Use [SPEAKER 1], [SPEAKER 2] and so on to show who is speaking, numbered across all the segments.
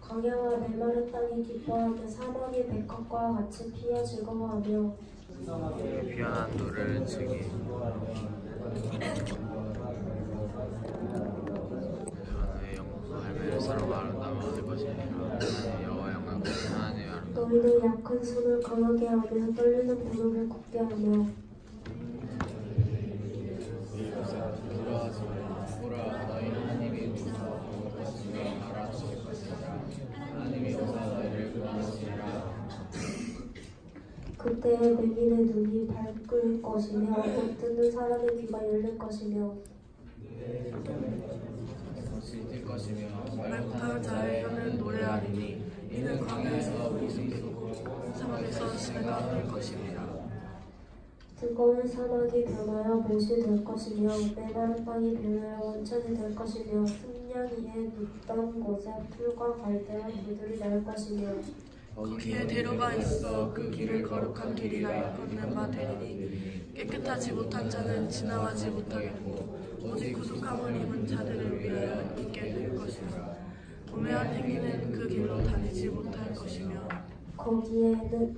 [SPEAKER 1] 광야와 메마른 땅이 기뻐하며 사막이 백합과 같이 피어 즐거워하며
[SPEAKER 2] 피어난 노를 즐기 하나님의 영광과 할매를 서로가 아름다움을 얻을 것이며 하나님의 여호와 영광 하나님의 아름다움
[SPEAKER 1] 너희는 약한 손을 강하게 하며 떨리는 무릎을 굳게 하며
[SPEAKER 2] 두려워하지 말라 보라 너희 하나님이 두려워 것이며 알아주실 것이라 하나님이 오사 너희를 구원하시리라
[SPEAKER 1] 그때 맹인의 눈이 밝을 것이며 못 듣는 사람의 귀가 열릴 것이며
[SPEAKER 2] 것이 될 것이며
[SPEAKER 3] 말 못하는 자의 혀는 노래하리니 이는 광야에서 물이 솟고 사막에서 시내가 흐를 것입니다.
[SPEAKER 1] 뜨거운 사막이 변하여 못이 될 것이며 메마른 땅이 변하여 원천이 될 것이며 습냥 위에 눕던 곳에 풀과 갈대와 불들이 날 것이며
[SPEAKER 3] 거기에 대로가 있어 그 길을 거룩한 길이라 일컫는 바 되리니 깨끗하지 못한 자는 지나가지 못하겠고 오직 구속함을 입은 자들을 위하여 있게 될 것이라. 우매한 행위는 그 길로 다니지 못할 것이며
[SPEAKER 1] 거기에는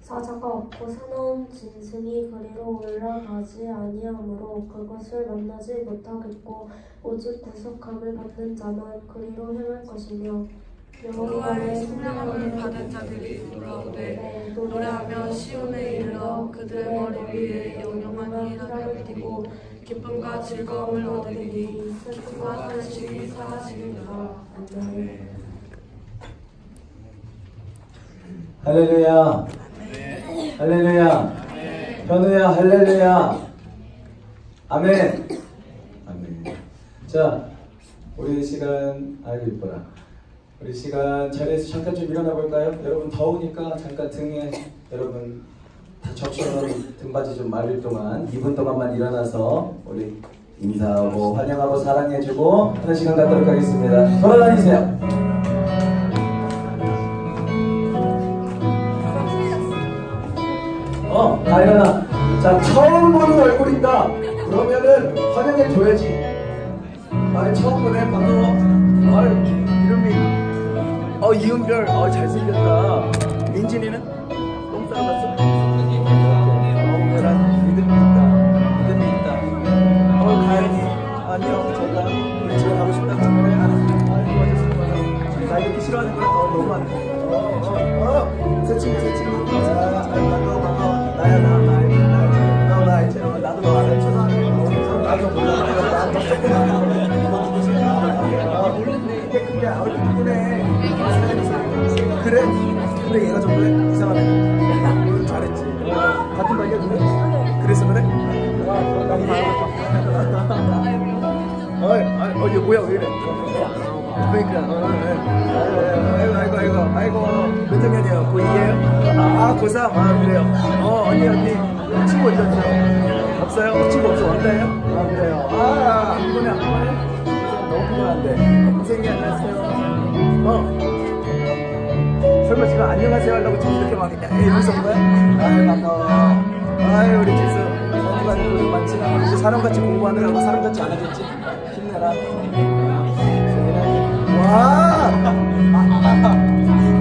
[SPEAKER 1] 사자가 없고 사나운 짐승이 그리로 올라가지 아니하므로 그것을 만나지 못하겠고 오직 구속함을 받는 자만 그리로 행할 것이며
[SPEAKER 3] 여호와의 성령을 받은 자들이 돌아오되 노래하며 시온에 이르러 그들의 머리 위에 영영한 희락을 띠고 기쁨과 즐거움을 얻으리니 기쁨과 탄식이 사라지리라. 아멘.
[SPEAKER 4] 할렐루야. 할렐루야. 현우야 할렐루야. 아멘. 아멘. 자, 우리 시간 아이고 이뻐라. 우리 시간 자리에서 잠깐 좀 일어나 볼까요? 여러분 더우니까 잠깐 등에 여러분 다 적셔놓은 등받이 좀 마를 동안 2분 동안만 일어나서 우리 인사하고 환영하고 사랑해주고 하는 시간 갖도록 하겠습니다. 돌아다니세요. 다 일어나. 자, 처음 보는 얼굴이다. 그러면은 환영해줘야지. 처음 보네. 반가워. 이름이 이은별. 잘생겼다. 민진이는? 똥 싸러 갔어? 별한 믿음이 있다. 가연이. 안녕. 제가 우리 집에 가고 싶다고 그래. 나 이렇게 싫어하는 거야? 너무 안 돼. 새 친구. 반가워. 나야 나 이제 나도 너 알아. 나도 몰라. 근데 아무튼 덕분에 그래? 근데 얘가 좀 왜 이상하네. 잘했지. 같은 말이야 그래? 그래서 그래? 나도 봐요. 얘 뭐야 왜 이래? 그러니까 아이고 몇 학년이에요? 고2에요? 고3? 그래요. 언니 친구 있었죠? 없어요? 친구 없어? 원다예요? 그래요. 안 보네. 너무 피곤한데. 선생님 안녕하세요. 설마 지금 안녕하세요 하려고 지금 이렇게 막 이러면서 온 거야? 반가워. 우리 지수 언니가 고생 많지? 이제 사람같이 공부하느라고 사람같이 안 하겠지? 힘내라.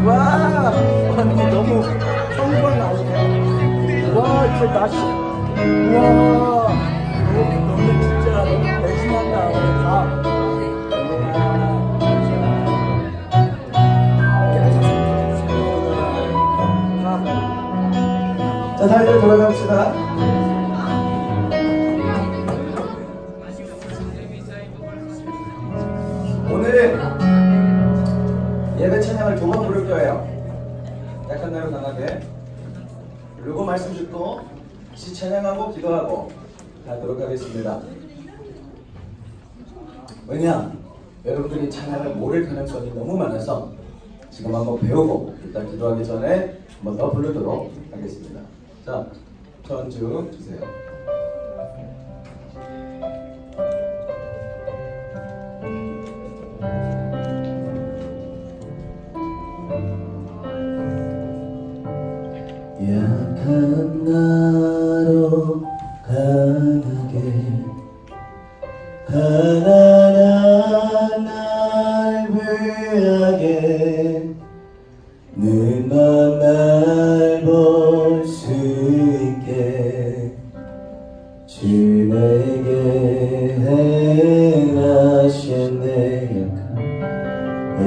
[SPEAKER 4] 와 언니 너무 성공 나오네. 와 이제 나시. 와 너는 진짜 배신한다. 자, 다리를 돌아갑시다. 오늘 예배 찬양을 2번 부를 거예요. 약한 대로 강하게 그리고 말씀 듣고 다시 찬양하고 기도하고 하도록 하겠습니다. 왜냐? 여러분들이 찬양을 모를 가능성이 너무 많아서 지금 한번 배우고 일단 기도하기 전에 한번 더 부르도록 하겠습니다. 자, 전주 주세요. 약한 나로 강하게 가난한 날 위하게
[SPEAKER 5] 눈만 날 볼 수 있게 주 내게 행하셨네.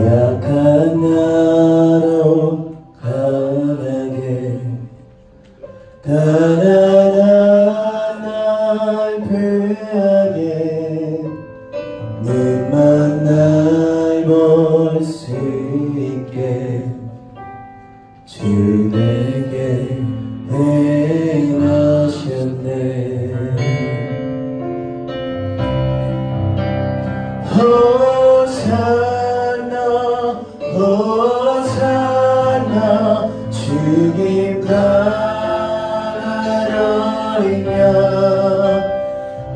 [SPEAKER 5] 약한 나로 강하게 가난한 날 부하게 눈만 날 볼 수 있게 주 내게 행하셨네. 호산나 호산나 주님 나라이냐.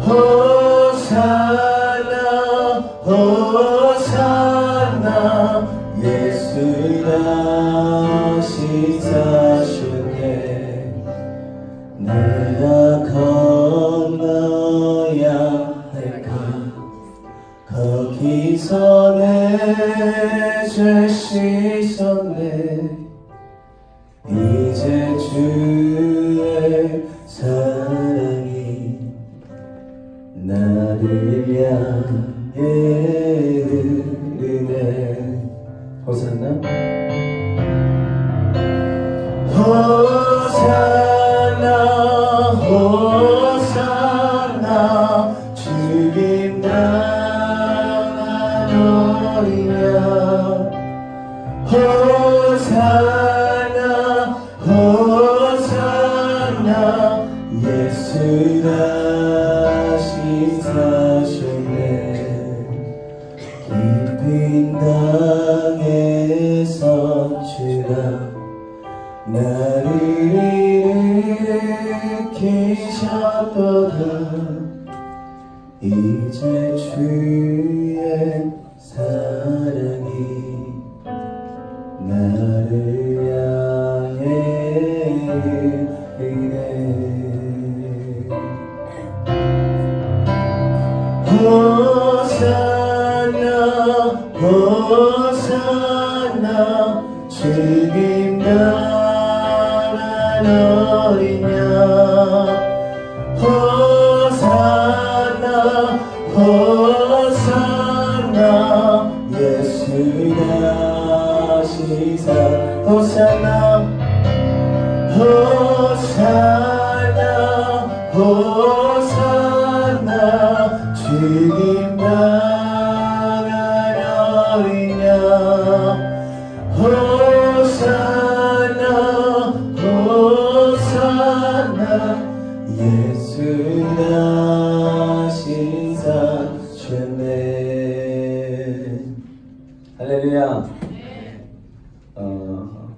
[SPEAKER 5] 호산나 호산나 예수 다시 사셨네. 내가 건너야 할까 거기서 내 죄 씻었네. 이제 주의 사랑이 나를 향해 흐르네. 호산나 호산나 호산나 주님 나라이냐. 호산나 호산나 예수 다시 사셨네. 깊은 땅에서 주가 나를 일으키셨도다. 이제 주의 사랑이 나를 향해 흐르네. 호산나 호산나 주님 나라는 어리냐. 호산나 호산나 예수 다시 사. 호산나 호산나 호산나 주님 나라는 어리냐. 호산나 호산나 예수 다시 사셨네.
[SPEAKER 4] 할렐루야.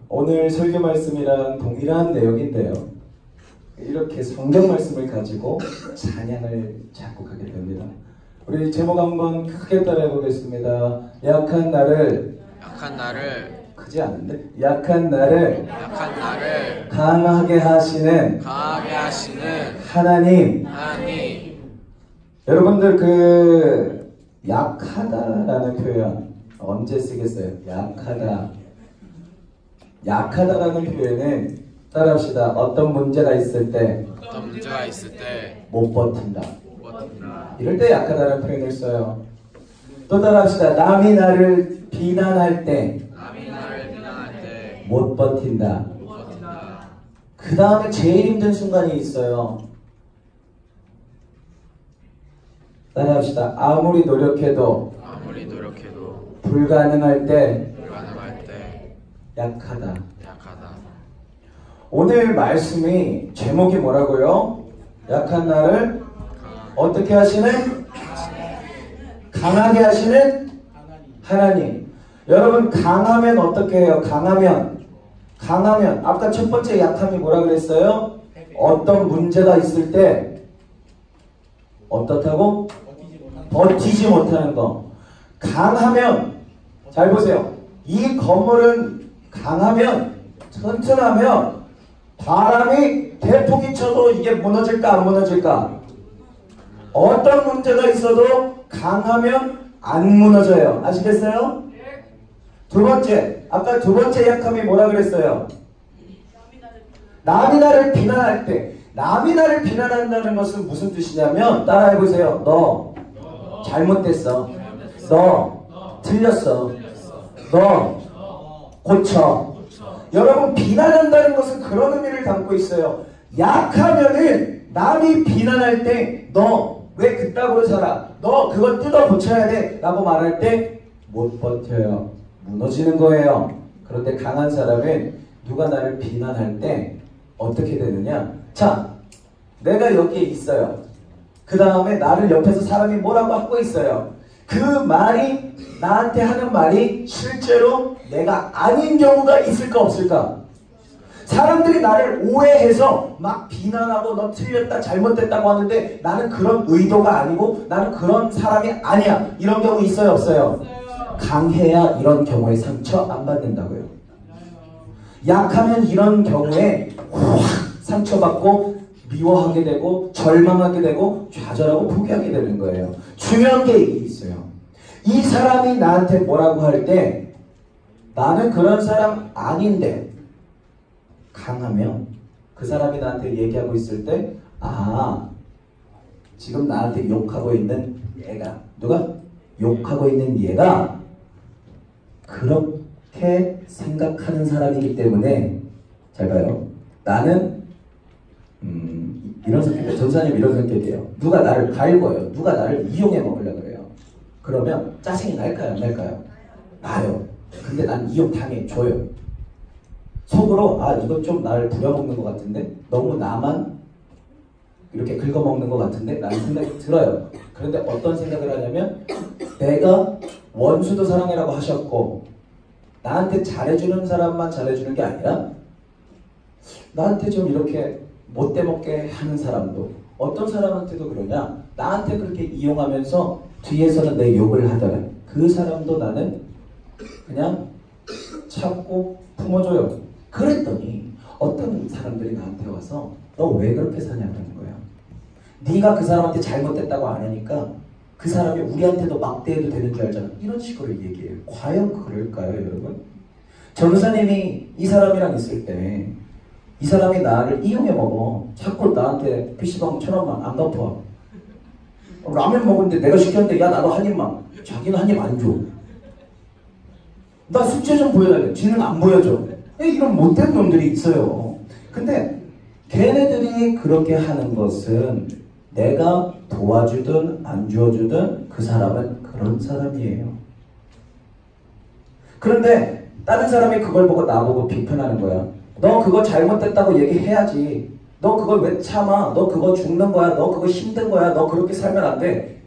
[SPEAKER 4] 오늘 설교 말씀이랑 동일한 내용인데요. 이렇게 성경 말씀을 가지고 찬양을 작곡하게 됩니다. 우리 제목 한번 크게 따라해 보겠습니다. 약한 나를 크지 않은데? 약한 나를 강하게 하시는 하나님. 여러분들 그 약하다라는 표현 언제 쓰겠어요? 약하다라는 표현은 따라합시다. 어떤 문제가 있을 때 못 버틴다. 이럴 때 약하다라는 표현을 써요. 또 따라합시다. 남이 나를 비난할 때 못 버틴다. 그 다음에 제일 힘든 순간이 있어요. 따라합시다. 아무리 노력해도 불가능할 때 약하다. 오늘 말씀이 제목이 뭐라고요? 약한 나를 어떻게 하시는? 강하게 하시는 하나님. 여러분 강하면 어떻게 해요? 강하면 아까 첫 번째 약함이 뭐라 그랬어요? 어떤 문제가 있을 때 어떻다고? 버티지 못하는 거. 강하면 잘 보세요. 이 건물은 강하면 튼튼하면 바람이 대폭이 쳐도 이게 무너질까 안 무너질까? 어떤 문제가 있어도 강하면 안 무너져요. 아시겠어요? 두 번째, 아까 두 번째 약함이 뭐라 그랬어요? 남이 나를 비난할 때, 남이 나를 비난한다는 것은 무슨 뜻이냐면 따라해보세요. 너 잘못됐어. 너 틀렸어. 너 고쳐. 여러분, 비난한다는 것은 그런 의미를 담고 있어요. 약하면은 남이 비난할 때 너 왜 그따구로 살아? 너 그거 뜯어 고쳐야 돼 라고 말할 때 못 버텨요. 무너지는 거예요. 그런데 강한 사람은 누가 나를 비난할 때 어떻게 되느냐? 자, 내가 여기에 있어요. 그 다음에 나를 옆에서 사람이 뭐라고 하고 있어요. 그 말이, 나한테 하는 말이 실제로 내가 아닌 경우가 있을까 없을까? 사람들이 나를 오해해서 막 비난하고 너 틀렸다 잘못됐다고 하는데 나는 그런 의도가 아니고 나는 그런 사람이 아니야. 이런 경우 있어요 없어요? 강해야 이런 경우에 상처 안 받는다고요. 약하면 이런 경우에 확 상처받고 미워하게 되고 절망하게 되고 좌절하고 포기하게 되는 거예요. 중요한 게 있어요. 이 사람이 나한테 뭐라고 할 때 나는 그런 사람 아닌데 강하면 그 사람이 나한테 얘기하고 있을 때 아, 지금 나한테 욕하고 있는 얘가, 누가? 욕하고 있는 얘가 그렇게 생각하는 사람이기 때문에 잘 봐요. 나는 이런 성격이에요. 전사님 이런 성격이에요. 누가 나를 갈고요. 누가 나를 이용해 먹으려고 그래요. 그러면 짜증이 날까요? 안 날까요? 나요. 근데 난 이용 당해줘요. 속으로 아 이건 좀 나를 부려먹는 것 같은데 너무 나만 이렇게 긁어먹는 것 같은데 라는 생각이 들어요. 그런데 어떤 생각을 하냐면 내가 원수도 사랑해라고 하셨고 나한테 잘해주는 사람만 잘해주는 게 아니라 나한테 좀 이렇게 못돼먹게 하는 사람도 어떤 사람한테도 그러냐 나한테 그렇게 이용하면서 뒤에서는 내 욕을 하더라 그 사람도 나는 그냥 참고 품어줘요. 그랬더니 어떤 사람들이 나한테 와서 너 왜 그렇게 사냐는 거야. 네가 그 사람한테 잘못됐다고 안 하니까 그 사람이 우리한테도 막대해도 되는 줄 알잖아. 이런 식으로 얘기해요. 과연 그럴까요 여러분? 전도사님이 이 사람이랑 있을 때 이 사람이 나를 이용해 먹어. 자꾸 나한테 PC방 1,000원만 안 갚아. 라면 먹었는데 내가 시켰는데 야 나도 한 입만. 자기는 한 입 안 줘. 나 숙제 좀 보여달래. 쥐는 안 보여줘. 이런 못된 놈들이 있어요. 근데 걔네들이 그렇게 하는 것은 내가 도와주든 안 주어주든 그 사람은 그런 사람이에요. 그런데 다른 사람이 그걸 보고 나보고 비판하는 거야. 너 그거 잘못됐다고 얘기해야지. 너 그걸 왜 참아? 너 그거 죽는 거야. 너 그거 힘든 거야. 너 그렇게 살면 안 돼.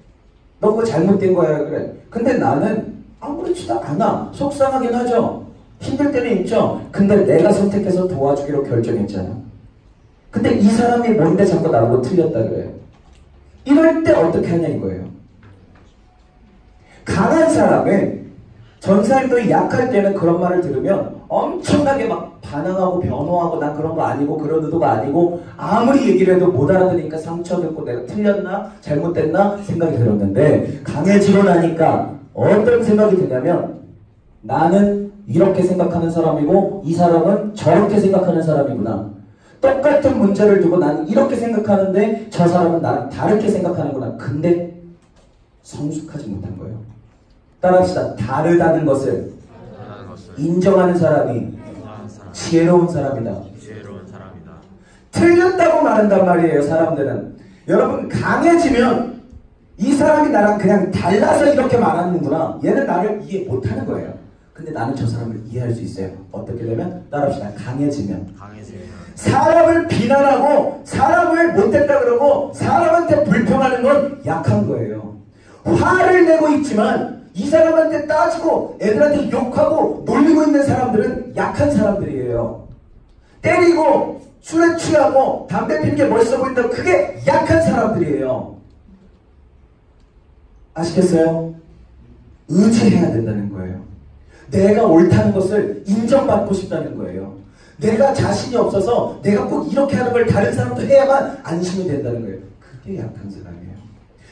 [SPEAKER 4] 너 그거 잘못된 거야. 그래. 근데 나는 아무렇지도 않아. 속상하긴 하죠. 힘들 때는 있죠. 근데 내가 선택해서 도와주기로 결정했잖아. 근데 이 사람이 뭔데 자꾸 나보고 틀렸다 그래요. 이럴 때 어떻게 하냐 이거예요. 강한 사람은 전사님도 약할 때는 그런 말을 들으면 엄청나게 막 반항하고 변호하고 난 그런 거 아니고 그런 의도가 아니고 아무리 얘기를 해도 못 알아들으니까 상처 듣고 내가 틀렸나 잘못됐나 생각이 들었는데 강해지고 나니까 어떤 생각이 드냐면 나는 이렇게 생각하는 사람이고 이 사람은 저렇게 생각하는 사람이구나. 똑같은 문제를 두고 나는 이렇게 생각하는데 저 사람은 나를 다르게 생각하는구나. 근데 성숙하지 못한 거예요. 따라합시다. 다르다는 것을 인정하는 사람이 지혜로운 사람이다. 틀렸다고 말한단 말이에요. 사람들은. 여러분 강해지면 이 사람이 나랑 그냥 달라서 이렇게 말하는구나. 얘는 나를 이해 못하는 거예요. 근데 나는 저 사람을 이해할 수 있어요. 어떻게 되면? 따라합시다. 강해지면. 사람을 비난하고 사람을 못됐다 그러고 사람한테 불평하는 건 약한 거예요. 화를 내고 있지만 이 사람한테 따지고 애들한테 욕하고 놀리고 있는 사람들은 약한 사람들이에요. 때리고 술에 취하고 담배 피는 게 멋있어 보인다고 그게 약한 사람들이에요. 아시겠어요? 의지해야 된다는 거예요. 내가 옳다는 것을 인정받고 싶다는 거예요. 내가 자신이 없어서 내가 꼭 이렇게 하는 걸 다른 사람도 해야만 안심이 된다는 거예요. 그게 약한 사람이에요.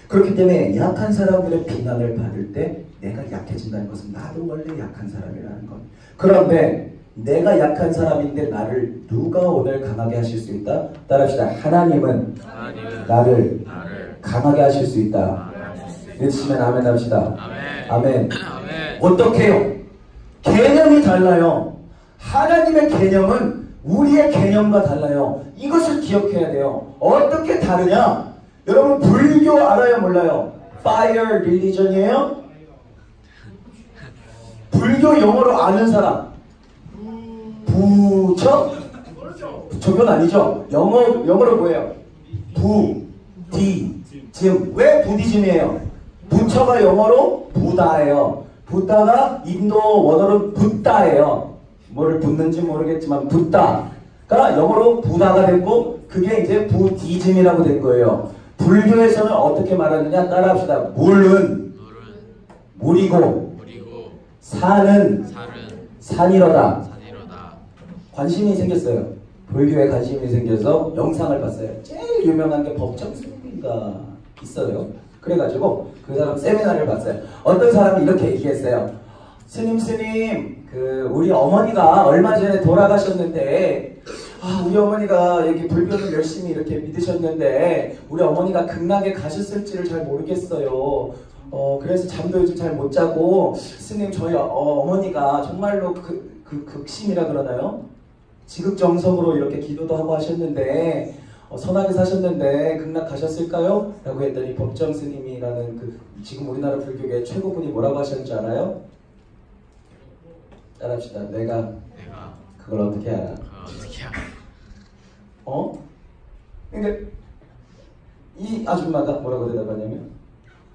[SPEAKER 4] 그렇기 때문에 약한 사람들의 비난을 받을 때 내가 약해진다는 것은 나도 원래 약한 사람이라는 것. 그런데 내가 약한 사람인데 나를 누가 오늘 강하게 하실 수 있다? 따라합시다. 하나님은 나를 강하게 하실 수 있다. 믿으시면 아멘 합시다. 아멘. 어떻게요? 개념이 달라요. 하나님의 개념은 우리의 개념과 달라요. 이것을 기억해야 돼요. 어떻게 다르냐? 여러분 불교 알아요? 몰라요? Fire religion이에요? 불교 영어로 아는 사람? 부처? 부처교는 아니죠. 영어로 뭐예요? 부디즘. 왜 부디즘이에요? 부처가 영어로 부다예요. 부다가 인도 원어로 붓다예요. 뭐를 붓는지 모르겠지만 붓다가 영어로 부다가 됐고 그게 이제 부디즘이라고 된 거예요. 불교에서는 어떻게 말하느냐? 따라합시다. 물은 물이고 산은 산이로다. 관심이 생겼어요. 불교에 관심이 생겨서 영상을 봤어요. 제일 유명한 게 법정스님인가 있어요. 그래가지고 그 사람 세미나를 봤어요. 어떤 사람이 이렇게 얘기했어요. 스님 우리 어머니가 얼마 전에 돌아가셨는데 우리 어머니가 여기 불교를 열심히 이렇게 믿으셨는데 우리 어머니가 극락에 가셨을지를 잘 모르겠어요. 그래서 잠도 요즘 잘 못 자고 스님 저희 어머니가 정말로 극심이라 그러나요? 지극정성으로 이렇게 기도도 하고 하셨는데 선하게 사셨는데 극락 가셨을까요? 라고 했더니 법정 스님이라는 지금 우리나라 불교계 최고분이 뭐라고 하셨는지 알아요? 따라합시다. 내가 그걸 어떻게 알아? 근데 이 아줌마가 뭐라고 대답하냐면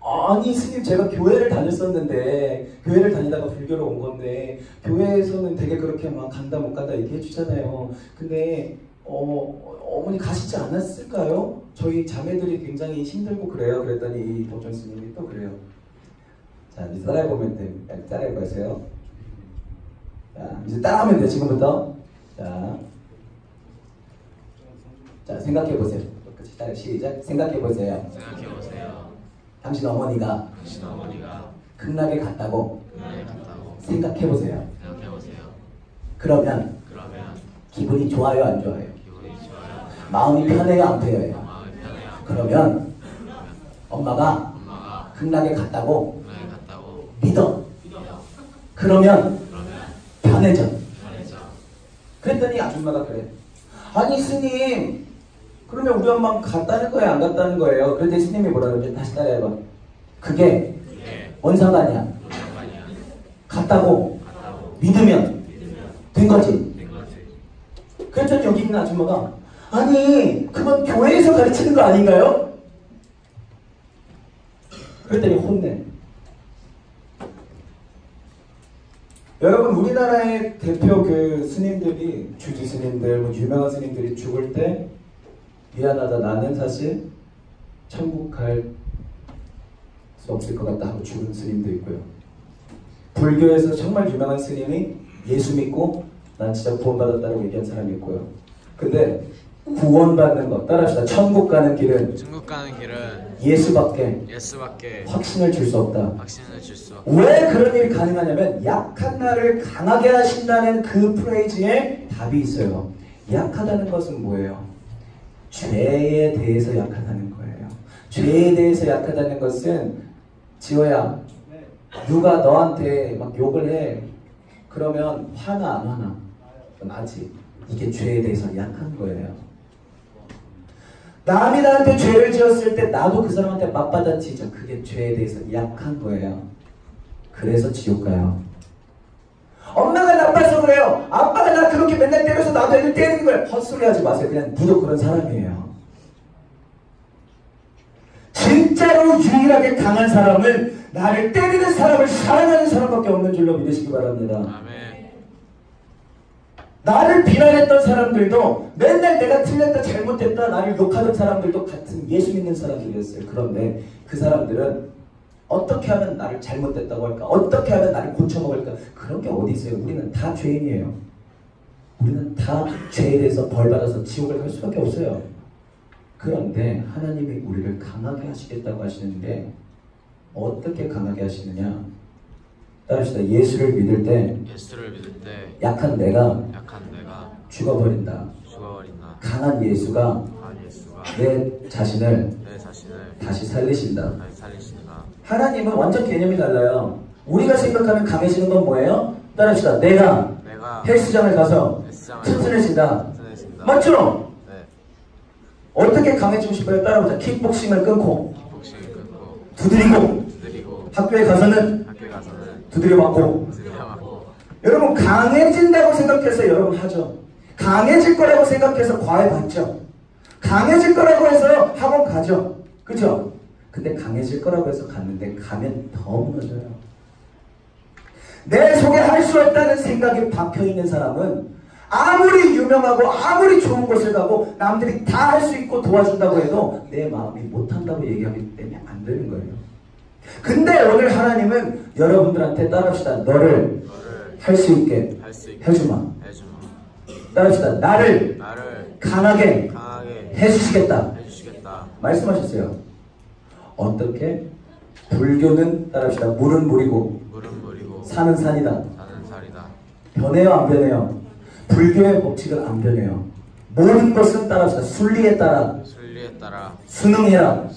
[SPEAKER 4] 아니 스님 제가 교회를 다녔었는데 교회를 다니다가 불교로 온 건데 교회에서는 되게 그렇게 막 간다 못 간다 얘기해 주잖아요. 근데 어머니 가시지 않았을까요? 저희 자매들이 굉장히 힘들고 그래요. 그랬더니 이 법정 스님이 또 그래요. 자 이제 따라해보면 돼. 따라해보세요. 자 이제 따라하면 돼 지금부터. 자 생각해보세요. 똑같이 따라 시작. 생각해보세요. 당신 어머니가 극락에 갔다고 생각해보세요. 그러면 기분이 좋아요 안 좋아요? 마음이 편해요 안 편해요? 그러면 엄마가 극락에 갔다고 믿어. 그러면 편해져. 그랬더니 아줌마가 그래. 아니 스님 그러면 우리 엄마 갔다는 거예요? 안 갔다는 거예요? 그런데 스님이 뭐라 그러지? 다시 따라해봐. 그게 뭔 상관이야? 갔다고 믿으면 된 거지. 그랬더니 여기 있는 아줌마가 아니 그건 교회에서 가르치는 거 아닌가요? 그랬더니 혼내. 여러분 우리나라의 대표 스님들이 주지 스님들 유명한 스님들이 죽을 때 미안하다 나는 사실 천국 갈 수 없을 것 같다 하고 죽은 스님도 있고요. 불교에서 정말 유명한 스님이 예수 믿고 난 진짜 구원받았다고 얘기한 사람이 있고요. 근데 구원받는 것 따라합시다. 천국 가는 길은 예수밖에 확신을 줄 수 없다. 왜 그런 일이 가능하냐면 약한 나를 강하게 하신다는 그 프레이즈에 답이 있어요. 약하다는 것은 뭐예요? 죄에 대해서 약하다는 거예요. 죄에 대해서 약하다는 것은 지호야 누가 너한테 막 욕을 해 그러면 화나 안 화나? 나지. 이게 죄에 대해서 약한 거예요. 남이 나한테 죄를 지었을 때 나도 그 사람한테 맞받아치죠. 그게 죄에 대해서 약한 거예요. 그래서 지옥 가요. 엄마가 나빠서 그래요. 아빠가 나 그렇게 맨날 때려서 나도 애들 때리는 거예요. 헛소리 하지 마세요. 그냥 니도 그런 사람이에요. 진짜로 유일하게 강한 사람은 나를 때리는 사람을 사랑하는 사람밖에 없는 줄로 믿으시기 바랍니다.
[SPEAKER 2] 아멘.
[SPEAKER 4] 나를 비난했던 사람들도 맨날 내가 틀렸다 잘못했다 나를 욕하던 사람들도 같은 예수 믿는 사람들이었어요. 그런데 그 사람들은 어떻게 하면 나를 잘못됐다고 할까? 어떻게 하면 나를 고쳐먹을까? 그런 게 어디 있어요? 우리는 다 죄인이에요. 우리는 다 죄에 대해서 벌받아서 지옥을 갈 수밖에 없어요. 그런데 하나님이 우리를 강하게 하시겠다고 하시는데 어떻게 강하게 하시느냐? 따라합시다. 예수를 믿을 때
[SPEAKER 2] 예수를 믿을 때
[SPEAKER 4] 약한 내가
[SPEAKER 2] 약한 내가
[SPEAKER 4] 죽어버린다.
[SPEAKER 2] 죽어버린다.
[SPEAKER 4] 강한 예수가
[SPEAKER 2] 한 예수가
[SPEAKER 4] 내 자신을
[SPEAKER 2] 내 자신을
[SPEAKER 4] 다시 살리신다.
[SPEAKER 2] 다시 살리신다.
[SPEAKER 4] 하나님은 완전 개념이 달라요. 우리가 생각하는 강해지는 건 뭐예요? 따라합시다. 내가 헬스장을 가서 튼튼해진다. 맞죠?
[SPEAKER 2] 네.
[SPEAKER 4] 어떻게 강해지고 싶어요? 따라보자. 킥복싱을 끊고
[SPEAKER 2] 킥복싱을 끊고
[SPEAKER 4] 두드리고 학교에 가서는 두드려 맞고.
[SPEAKER 2] 두드려맞고.
[SPEAKER 4] 여러분 강해진다고 생각해서 여러분 하죠. 강해질 거라고 생각해서 과외 받죠. 강해질 거라고 해서 학원 가죠. 그죠? 근데 강해질 거라고 해서 갔는데 가면 더 무너져요. 내 속에 할 수 없다는 생각이 박혀있는 사람은 아무리 유명하고 아무리 좋은 곳을 가고 남들이 다 할 수 있고 도와준다고 해도 내 마음이 못한다고 얘기하기 때문에 안 되는 거예요. 근데 오늘 하나님은 여러분들한테 따라합시다. 너를 할 수 있게 해주마. 따라합시다. 나를 강하게 해주시겠다. 말씀하셨어요. 어떻게? 불교는 따라합시다. 물은 물이고 산은 산이다. 변해요 안 변해요? 불교의 법칙은 안 변해요. 모든 것은 따라합시다. 순리에 따라 순응해라.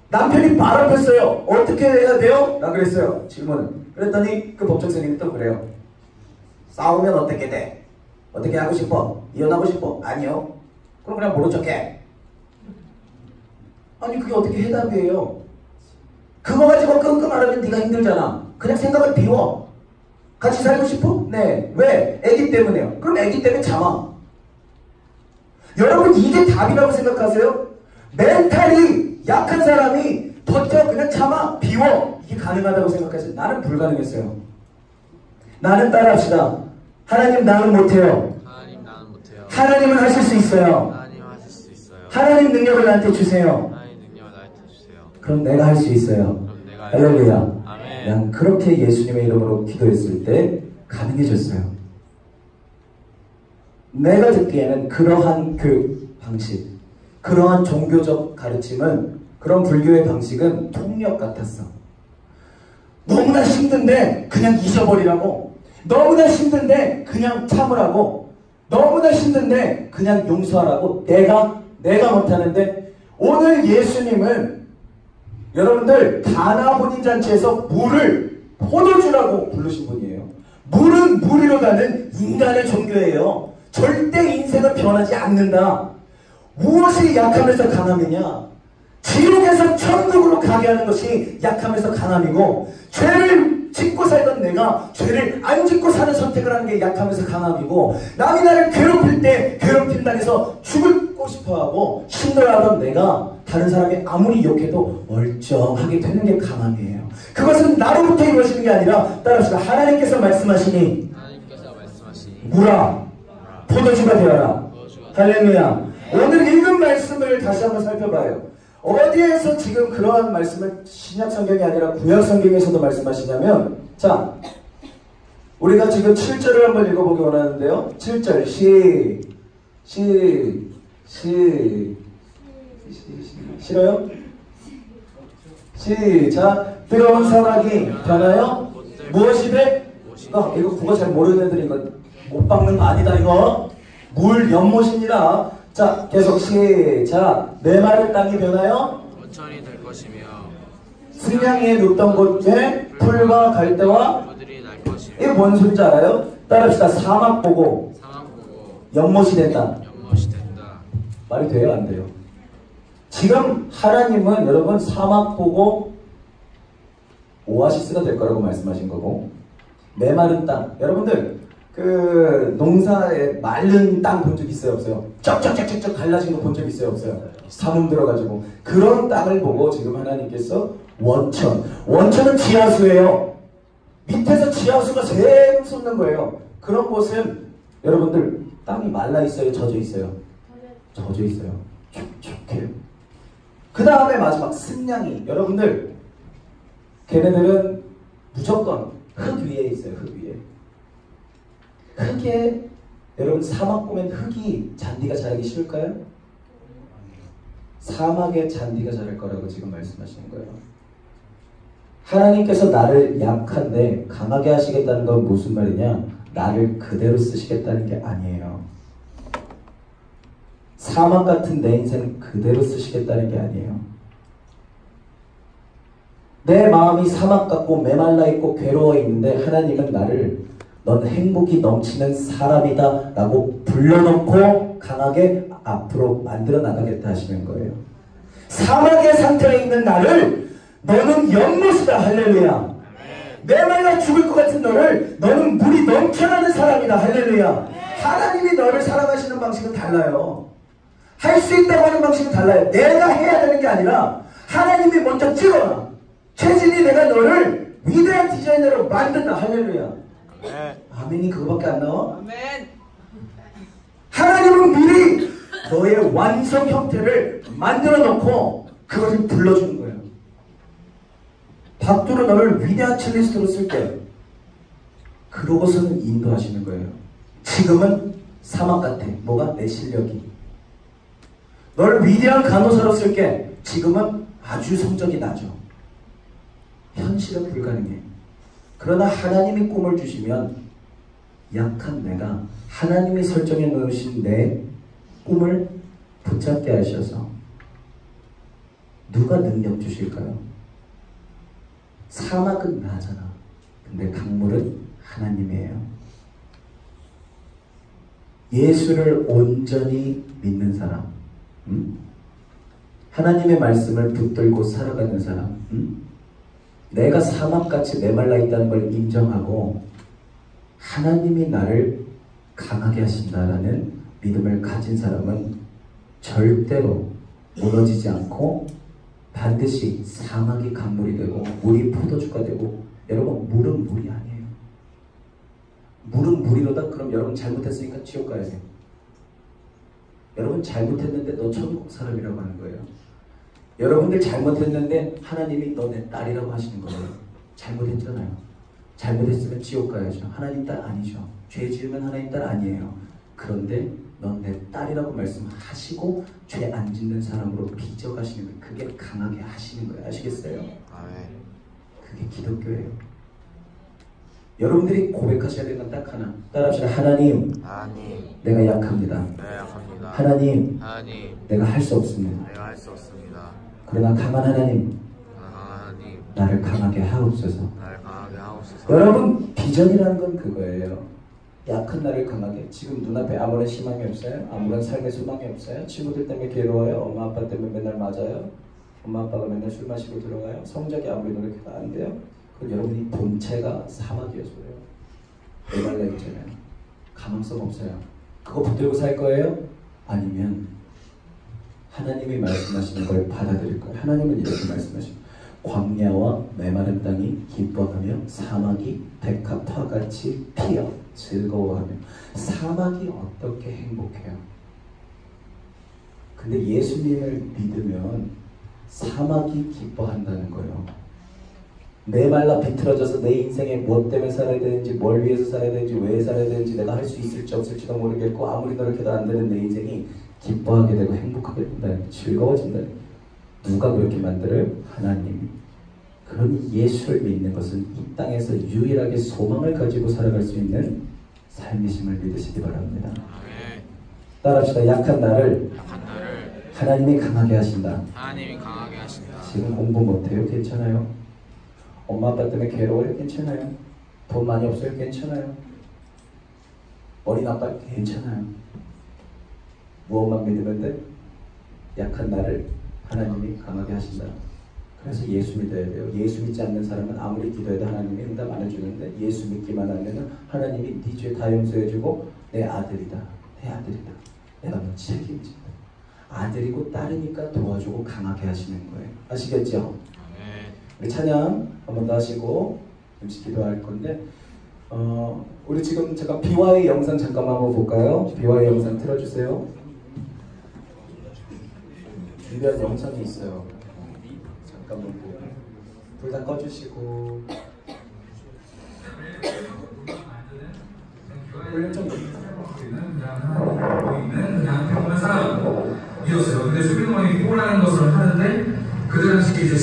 [SPEAKER 4] 남편이 말을 했어요. 어떻게 해야 돼요? 나 그랬어요. 질문을. 그랬더니 그 법정 선생님이 또 그래요. 싸우면 어떻게 돼? 어떻게 하고 싶어? 이혼하고 싶어? 아니요. 그럼 그냥 모른 척해. 아니 그게 어떻게 해답이에요? 그거 가지고 끙끙 앓으면 네가 힘들잖아. 그냥 생각을 비워. 같이 살고 싶어? 네. 왜? 애기 때문에요. 그럼 애기 때문에 참아. 여러분 이게 답이라고 생각하세요? 멘탈이 약한 사람이 버텨 그냥 참아 비워. 이게 가능하다고 생각하세요? 나는 불가능했어요. 나는 따라합시다. 하나님 나는 못해요. 하나님은 하실 수 있어요. 하나님 능력을 나한테 주세요. 그럼 내가 할 수 있어요. 할렐루야. 난 그렇게 예수님의 이름으로 기도했을 때 가능해졌어요. 내가 듣기에는 그러한 그 방식, 그러한 종교적 가르침은, 그런 불교의 방식은 폭력 같았어. 너무나 힘든데 그냥 잊어버리라고, 너무나 힘든데 그냥 참으라고, 너무나 힘든데 그냥 용서하라고. 내가 못하는데. 오늘 예수님은 여러분들 가나 혼인잔치에서 물을 포도주라고 부르신 분이에요. 물은 물이로 가는 인간의 종교예요. 절대 인생은 변하지 않는다. 무엇이 약함에서 강함이냐? 지옥에서 천국으로 가게 하는 것이 약함에서 강함이고, 죄를 짓고 살던 내가 죄를 안 짓고 사는 선택을 하는 게 약함에서 강함이고, 남이 나를 괴롭힐 때 괴롭힌다해서 죽고 싶어하고 힘들어하던 내가 다른 사람이 아무리 욕해도 멀쩡하게 되는 게 강함이에요. 그것은 나로부터 이루어지는 게 아니라 따라합시다. 하나님께서 말씀하시니 물아 포도주가 되어라. 할렐루야. 오늘 읽은 말씀을 다시 한번 살펴봐요. 어디에서 지금 그러한 말씀을 신약성경이 아니라 구약성경에서도 말씀하시냐면, 자, 우리가 지금 7절을 한번 읽어보기 원하는데요. 7절 싫어요? 시작. 뜨거운 사막이 변하여 무엇이 돼? 이거 국어 잘 모르는 애들이 이거 못 박는 거 아니다. 이거 물 연못입니다. 자, 계속 시작. 메마른 땅이 변하여
[SPEAKER 2] 원천이 될 것이며
[SPEAKER 4] 승량 위에 눕던 곳에 풀과 갈대와
[SPEAKER 2] 풀들이 날 것이며.
[SPEAKER 4] 이게 뭔 소리인지 알아요? 따라합시다. 사막 보고 연못이 된다. 말이 돼요? 안 돼요? 지금 하나님은 여러분 사막 보고 오아시스가 될 거라고 말씀하신 거고, 메마른 땅, 여러분들 그 농사에 마른 땅 본 적 있어요? 없어요? 쩍쩍쩍쩍 갈라진 거 본 적 있어요? 없어요? 가뭄 들어가지고 그런 땅을 보고 지금 하나님께서 원천은 지하수예요. 밑에서 지하수가 샘 솟는 거예요. 그런 곳은 여러분들 땅이 말라 있어요? 젖어 있어요? 젖어 있어요. 촉촉해요. 그 다음에 마지막 승냥이. 여러분들 걔네들은 무조건 흙 위에 있어요. 흙 위에. 흙에, 여러분 사막 보면 흙이 잔디가 자라기 쉬울까요? 사막에 잔디가 자랄 거라고 지금 말씀하시는 거예요. 하나님께서 나를 약한데 강하게 하시겠다는 건 무슨 말이냐? 나를 그대로 쓰시겠다는 게 아니에요. 사막 같은 내 인생 그대로 쓰시겠다는 게 아니에요. 내 마음이 사막 같고 메말라 있고 괴로워 있는데 하나님은 나를 넌 행복이 넘치는 사람이다 라고 불러놓고 강하게 앞으로 만들어 나가겠다 하시는 거예요. 사막의 상태에 있는 나를 너는 연못이다. 할렐루야. 메말라 죽을 것 같은 너는 물이 넘쳐나는 사람이다. 할렐루야. 하나님이 너를 사랑하시는 방식은 달라요. 할 수 있다고 하는 방식은 달라요. 내가 해야 되는 게 아니라 하나님이 먼저 찍어놔. 최진이 내가 너를 위대한 디자이너로 만든다. 할렐루야. 아멘이 그거밖에 안 나와?
[SPEAKER 3] 아멘.
[SPEAKER 4] 하나님은 미리 너의 완성 형태를 만들어 놓고 그것을 불러주는 거예요. 박두로 너를 위대한 첼리스트로 쓸게. 그러고서는 인도하시는 거예요. 지금은 사막 같아. 뭐가? 내 실력이. 너를 위대한 간호사로 쓸게. 지금은 아주 성적이 낮아. 현실은 불가능해. 그러나 하나님이 꿈을 주시면 약한 내가 하나님이 설정해 놓으신 내 꿈을 붙잡게 하셔서 누가 능력 주실까요? 사막은 나잖아. 근데 강물은 하나님이에요. 예수를 온전히 믿는 사람, 하나님의 말씀을 붙들고 살아가는 사람, 내가 사막같이 메말라 있다는 걸 인정하고 하나님이 나를 강하게 하신다라는 믿음을 가진 사람은 절대로 무너지지 않고 반드시 사막이 강물이 되고 물이 포도주가 되고. 여러분, 물은 물이 아니에요. 물은 물이로다. 그럼 여러분 잘못했으니까 지옥 가야 돼요. 여러분 잘못했는데 너 천국 사람이라고 하는 거예요. 여러분들 잘못했는데 하나님이 너 내 딸이라고 하시는 거예요. 잘못했잖아요. 잘못했으면 지옥 가야죠. 하나님 딸 아니죠. 죄 지으면 하나님 딸 아니에요. 그런데 넌 내 딸이라고 말씀하시고 죄 안 짓는 사람으로 빚어가시는 거예요. 그게 강하게 하시는 거예요. 아시겠어요? 그게 기독교예요. 여러분들이 고백하셔야 되는 건 딱 하나. 따라합시다. 하나님, 내가 약합니다. 하나님, 내가 할 수 없습니다. 그러나 강한 하나님, 나를 강하게 하옵소서. 여러분, 비전이라는 건 그거예요. 약한 나를 강하게. 지금 눈앞에 아무런 희망이 없어요? 아무런 삶의 소망이 없어요? 친구들 때문에 괴로워요? 엄마 아빠 때문에 맨날 맞아요? 엄마 아빠가 맨날 술 마시고 들어가요? 성적이 아무리 노력해도 안 돼요? 그럼 여러분이 본체가 사막이어서 그래요. 메말라 있잖아요. 가망성 없어요. 그거 붙들고 살 거예요? 아니면 하나님이 말씀하시는 걸 받아들일 거예요. 하나님은 이렇게 말씀하시죠. 광야와 메마른 땅이 기뻐하며 사막이 백합화 같이 피어 즐거워하며. 사막이 어떻게 행복해요? 근데 예수님을 믿으면 사막이 기뻐한다는 거예요. 메말라 비틀어져서 내 인생에 무엇 때문에 살아야 되는지, 뭘 위해서 살아야 되는지, 왜 살아야 되는지, 내가 할 수 있을지 없을지도 모르겠고 아무리 노력해도 안 되는 내 인생이 기뻐하게 되고 행복하게 된다는 게, 즐거워진다는 게. 누가 그렇게 만들어요? 하나님이. 그러니 예수를 믿는 것은 이 땅에서 유일하게 소망을 가지고 살아갈 수 있는 삶이심을 믿으시기 바랍니다. 따라합시다. 약한 나를 하나님이 강하게 하신다. 지금 공부 못해요? 괜찮아요. 엄마 아빠 때문에 괴로워요? 괜찮아요. 돈 많이 없어요? 괜찮아요. 어린 아빠? 괜찮아요. 무엇만 믿으면 돼? 약한 나를 하나님이 강하게 하신다. 그래서 예수 믿어야 돼요. 예수 믿지 않는 사람은 아무리 기도해도 하나님이 응답 안 해주는데, 예수 믿기만 하면 하나님이 네 죄 다 용서해주고 내 아들이다, 내 아들이다, 내가 너 책임진다. 아들이고 딸이니까 도와주고 강하게 하시는 거예요. 아시겠죠? 우리 찬양 한 번 더 하시고 잠시 기도할 건데, 우리 지금 제가 BY 영상 잠깐만 한번 볼까요? BY 영상 틀어주세요. 준비한 영상이 있어요. 잠깐만 보고 불 다 꺼주시고 훈련 좀
[SPEAKER 6] 그냥 평범한 사람이었어요. 근데 수빈어머니 포라는 것을 하는데 그들은 아시다시피 이제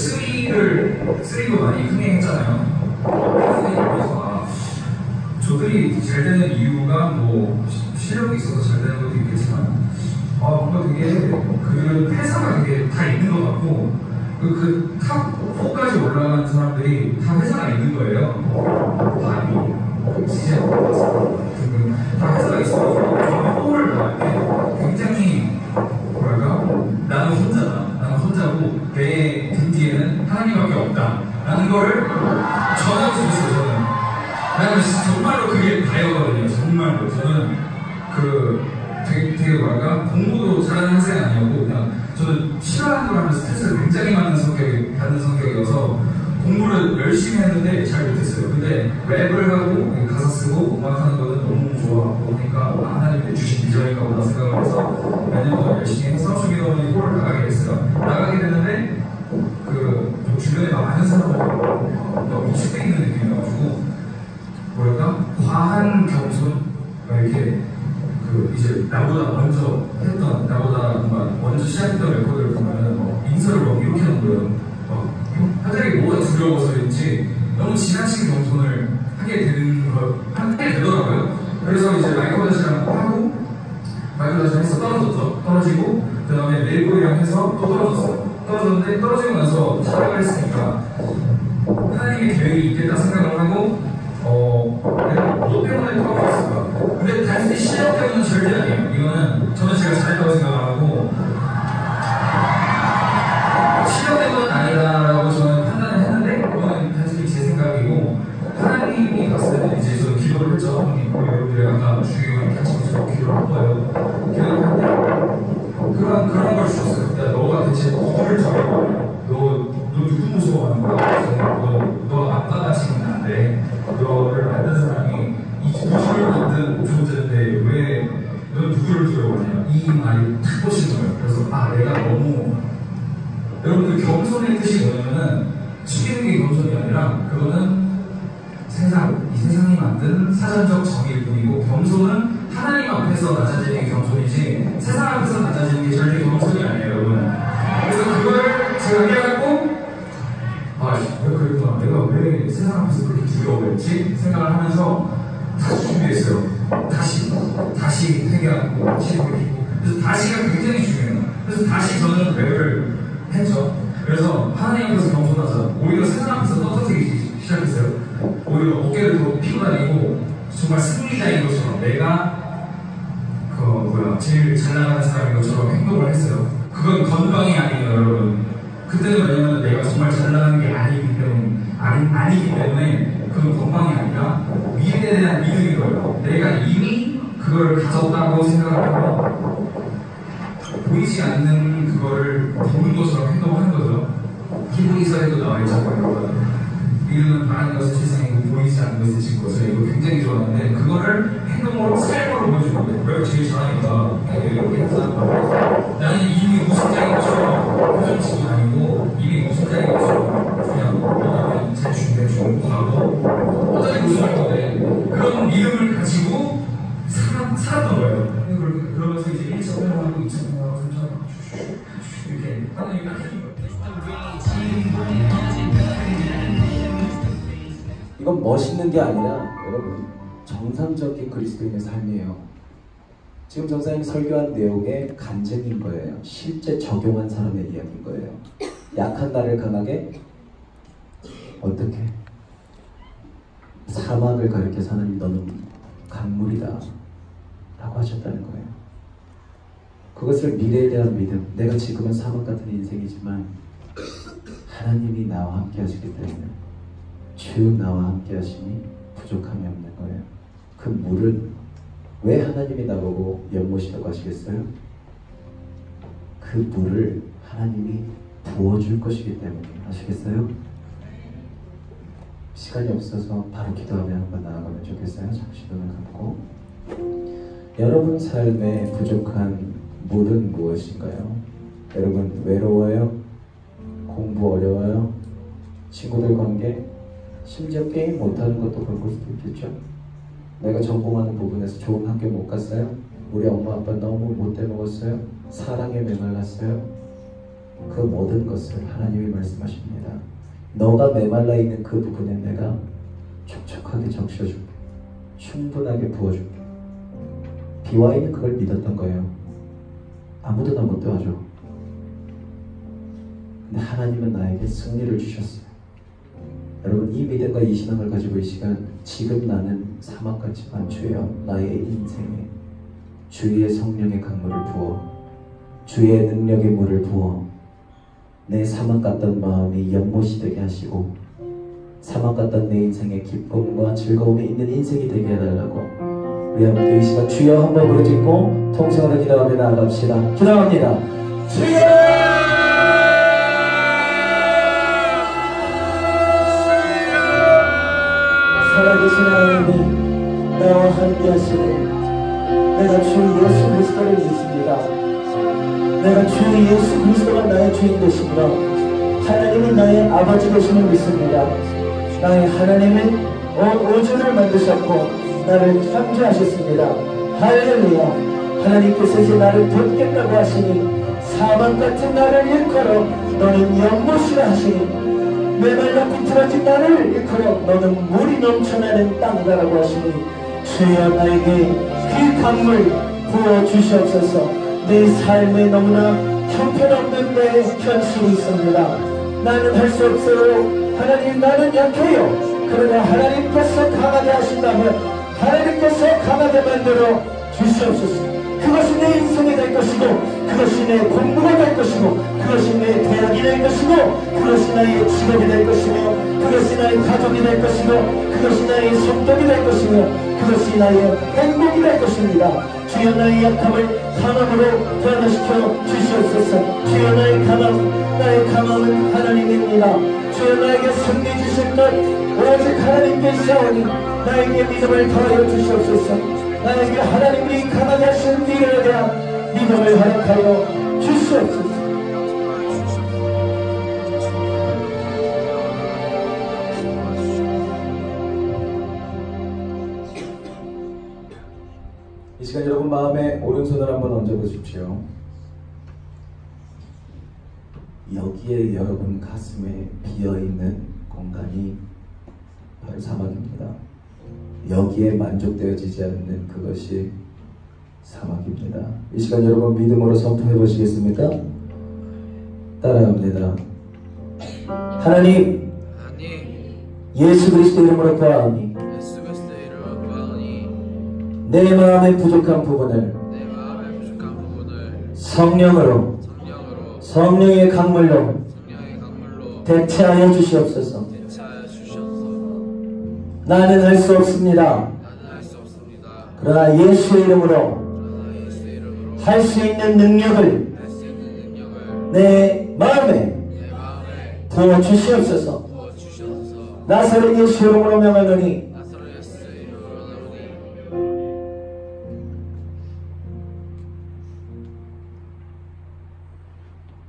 [SPEAKER 6] 쓰리도 많이 흥행했잖아요. 그래서 저들이 잘 되는 이유가 뭐 실력이 있어서 잘 되는 것도 있겠지만 뭔가 되게 그 회사가 되게 다 있는 것 같고 탑 4까지 올라간 사람들이 다 회사가 있는 거예요. 다 시즌 다 회사가 있어서 저는 4를 나갈 때 굉장히 뭐랄까 나는 혼자고 내 등 뒤에는 하나님밖에 없다 라는 거를 전하고 싶었어요. 저는 나는 정말로 그게 다였거든요. 정말로 저는 되게 뭐랄까 공부도 잘하는 학생이 아니었고 그냥 저는 싫어하는 걸 하면 스트레스를 굉장히 받는 성격이어서 공부를 열심히 했는데 잘 못했어요. 근데 랩을 하고 가사 쓰고 음악하는 거는 너무 좋아하고 그러니까 하나님이 주신 비전인가 보다 생각을 해서 몇 년 동안 열심히 해서 주기도문이 홀을 나가게 됐어요. 나가게 됐는데 주변에 많은 사람들이 너무 위축돼 있는 느낌이어가지고 뭐랄까 과한 겸손 이렇게 이제 나보다 먼저 했던 나보다 뭔가 먼저 시작했던 레코드를 보면은 인사를 막 이렇게 하는 거예요. 사장이 뭐가 두려워서인지 너무 지나치게 겸손을 하게 되더라고요. 그래서 이제 마이클 다시랑 하고 마이클 다시 해서 떨어지고 그 다음에 멜보이랑 해서 또 떨어졌는데 떨어지고 나서 시작을 했으니까 하나님의 계획이 있겠다 생각을 하고 내가 뭐 때문에 떨어졌을까? 근데 단지 실력 때문은 절대 아니에요. 이거는 저는 제가 잘했다고 생각을 하고 실력 때문은 아니다라고 저는 판단을 했는데 그거는 단순히 제 생각이고 하나님이 봤을 때는 이제 저는 기도를 했죠. 우리 여러분들이 아까 주기가 같이 기도를 한 거예요. 기도를 할 때 그런 걸 주셨어요. 야 너가 대체 누구를 잡아야 너 누구 무서워하는 거야? 너 아빠가 지금 난데 너를 만든 사람이 이 우주를 만든 존재인데 왜 넌 누구를 두려워하냐? 이 말이 탁 꽂힌 거예요. 그래서 내가 너무 여러분들 겸손의 뜻이 뭐냐면은 죽이는 게 겸손이 아니라 그거는 이 세상이 만든 사전적 정의일 뿐이고 겸손은 하나님 앞에서 낮아지는 게 겸손이지 세상 앞에서 낮아지는 게 절대 겸손이 아니에요, 여러분. 그래서 그걸 제가 깨닫고 왜 그랬구나. 내가 왜 세상 앞에서 그렇게 두려워했지? 생각을 하면서 다시 준비했어요. 다시 회개하고 다시 돌이키고 그래서 다시가 굉장히 중요해요. 그래서 다시 저는 랩을 했죠. 그래서 하나님 앞에서 겸손하자. 오히려 세상 앞에서 떠들기 시작했어요. 오히려 어깨를 더 피고 다니고 정말 승리자인 것처럼 내가 제일 잘 나가는 사람인 것처럼 행동을 했어요. 그건 건강이 아니에요, 여러분. 그때는 왜냐면 내가 정말 잘 나가는 게 아니기 때문에 그건 건강이 아니라 미래에 대한 믿음인 거예요. 내가 이미 그걸 가졌다고 생각을 하고 보이지 않는 그거를 보는 것처럼 행동을 한 거죠. 히브리서에도 나와 있잖아요. 이유는 바라는 것은 세상이고 보이지 않는 것은 증거죠. 이거 굉장히 좋아하는데 그거를 행동으로 삶으로 보여주는 거예요. 왜 제일 잘하니까 이렇게 해서 나는 이미 우승자인 것처럼 표정치도 아니고 이미 우승자인 것처럼 그냥 잘 준비해주고 가고 어차피 우승할 건데 그런 믿음을 가지고 살았던 거예요. 그러면서 이제 1차 하고 2차 하고 3차 하고 이렇게 하나님이 딱 해준 거예요.
[SPEAKER 4] 이건 멋있는 게 아니라 여러분 정상적인 그리스도인의 삶이에요. 지금 전사님이 설교한 내용의 간증인 거예요. 실제 적용한 사람의 이야기인 거예요. 약한 나를 강하게 어떻게 사막을 가리켜서 하나님 너는 강물이다 라고 하셨다는 거예요. 그것을 미래에 대한 믿음, 내가 지금은 사막 같은 인생이지만 하나님이 나와 함께 하시기 때문에 주 나와 함께 하시니 부족함이 없는 거예요. 그 물은 왜 하나님이 나보고 연못이라고 하시겠어요? 그 물을 하나님이 부어줄 것이기 때문에 아시겠어요? 시간이 없어서 바로 기도하며 한번 나아가면 좋겠어요. 잠시 눈을 감고 여러분 삶에 부족한 물은 무엇인가요? 여러분 외로워요? 공부 어려워요? 친구들 관계? 심지어 게임 못하는 것도 그런 걸 수도 있겠죠. 내가 전공하는 부분에서 좋은 학교 못 갔어요? 우리 엄마 아빠 너무 못돼 먹었어요? 사랑에 메말랐어요? 그 모든 것을 하나님이 말씀하십니다. 너가 메말라 있는 그 부분에 내가 촉촉하게 적셔줄게. 충분하게 부어줄게. 비와인은 그걸 믿었던 거예요. 아무도 나 못 도와줘. 근데 하나님은 나에게 승리를 주셨어요. 여러분, 이 믿음과 이 신앙을 가지고 이 시간, 지금 나는 사막 같지만 주여 나의 인생에 주의 성령의 강물을 부어, 주의 능력의 물을 부어 내 사막 같던 마음이 연못이 되게 하시고 사막 같던 내 인생에 기쁨과 즐거움이 있는 인생이 되게 해달라고 우리 함께 이 시간 주여 한번 부르짖고 통성으로 기도하며 나아갑시다. 기도합니다. 주여! 살아계신 하나님이 나와 함께 하시는 내가 주 예수 그리스도를 믿습니다. 내가 주 예수 그리스도가 나의 주인 되시므로 하나님이 나의 아버지 되심을 믿습니다. 나의 하나님은 온 우주를 만드셨고 나를 창조하셨습니다. 할렐루야. 하나님께서 이제 나를 돕겠다고 하시니 사망 같은 나를 일컬어 너는 연못이라 하시니 메말라 비틀어진 나를 일컬어 너는 물이 넘쳐나는 땅이라고 하시니 주여 나에게 그 강물 부어주시옵소서. 내 삶에 너무나 형편없는 내 현실이 있습니다. 나는 할 수 없어요. 하나님, 나는 약해요. 그러나 하나님께서 강하게 하신다면 하나님께서 강하게 만들어 주시옵소서. 그것이 내 인생이 될 것이고 그것이 내 공부가 될 것이고 그것이 내 대학이 될 것이고 그것이 나의 직업이 될 것이며 그것이 나의 가족이 될 것이고 그것이 나의 성격이 될 것이며 그것이 나의 행복이 될 것입니다. 주여 나의 약함을 강함으로 변화시켜 주시옵소서. 주여 나의 강함은 하나님입니다. 주여 나에게 승리 주실 것 오직 하나님께 있사오니 나에게 믿음을 더하여 주시옵소서. 나에게 하나님이 강하게 하시는 일에 대한 믿음을 허락하여 주시옵소서. 이 시간 여러분 마음에 오른손을 한번 얹어보십시오. 여기에 여러분 가슴에 비어있는 공간이 바로 사막입니다. 여기에 만족되어지지 않는 그것이 사막입니다. 이 시간 여러분 믿음으로 선포해 보시겠습니까? 따라합니다. 하나님, 예수 그리스도 이름으로 구하오니 내 마음의 부족한 부분을 성령으로 성령의 강물로 대체하여 주시옵소서. 나는 할 수 없습니다. 그러나 예수의 이름으로 할 수 있는 능력을 내 마음에 부어 주시옵소서. 나사렛 예수 이름으로 명하노니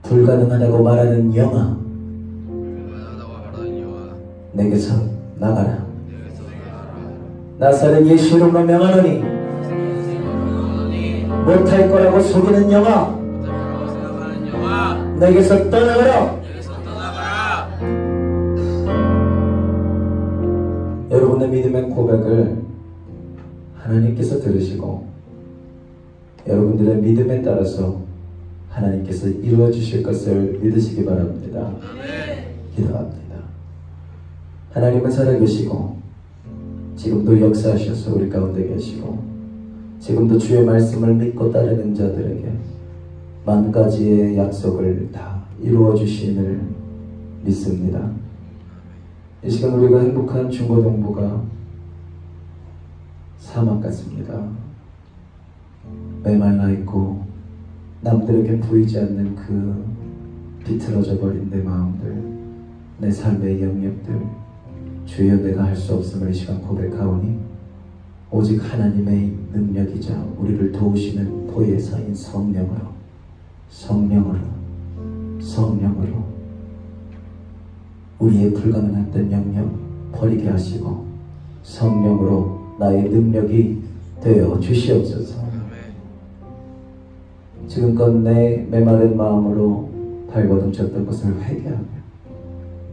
[SPEAKER 4] 불가능하다고 말하는 영아, 내게서 나가라. 나사렛 예수 이름으로 명하노니 못할 거라고 속이는 영아, 내게서 떠나가라. 여러분의 믿음의 고백을 하나님께서 들으시고 여러분들의 믿음에 따라서 하나님께서 이루어 주실 것을 믿으시기 바랍니다. 기도합니다. 하나님은 살아계시고 지금도 역사하셔서 우리 가운데 계시고 지금도 주의 말씀을 믿고 따르는 자들에게 만 가지의 약속을 다 이루어 주심을 믿습니다. 이 시간 우리가 행복한 중고등부가 사막 같습니다. 메말라 있고 남들에게 보이지 않는 그 비틀어져 버린 내 마음들, 내 삶의 영역들, 주여 내가 할 수 없음을 이 시간 고백하오니 오직 하나님의 능력이자 우리를 도우시는 보혜사인 성령으로 우리의 불가능했던 영역 버리게 하시고 성령으로 나의 능력이 되어 주시옵소서. 지금껏 내 메마른 마음으로 팔과 넘쳤던 것을 회개하며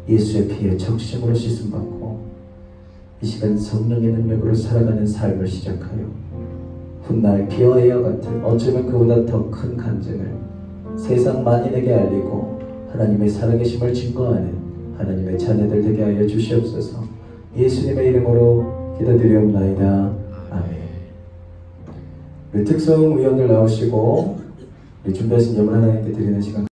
[SPEAKER 4] 예수의 피에 적심으로 씻음받고 이 시간 성령의 능력으로 살아가는 삶을 시작하여 훗날 비와이와 같은 어쩌면 그보다 더 큰 간증을 세상 만인에게 알리고 하나님의 살아계심을 증거하는 하나님의 자녀들 되게 하여 주시옵소서. 예수님의 이름으로 기도드리옵나이다. 아멘. 우리 특성 위원들 나오시고 우리 준비하신 예물 하나님께 드리는 시간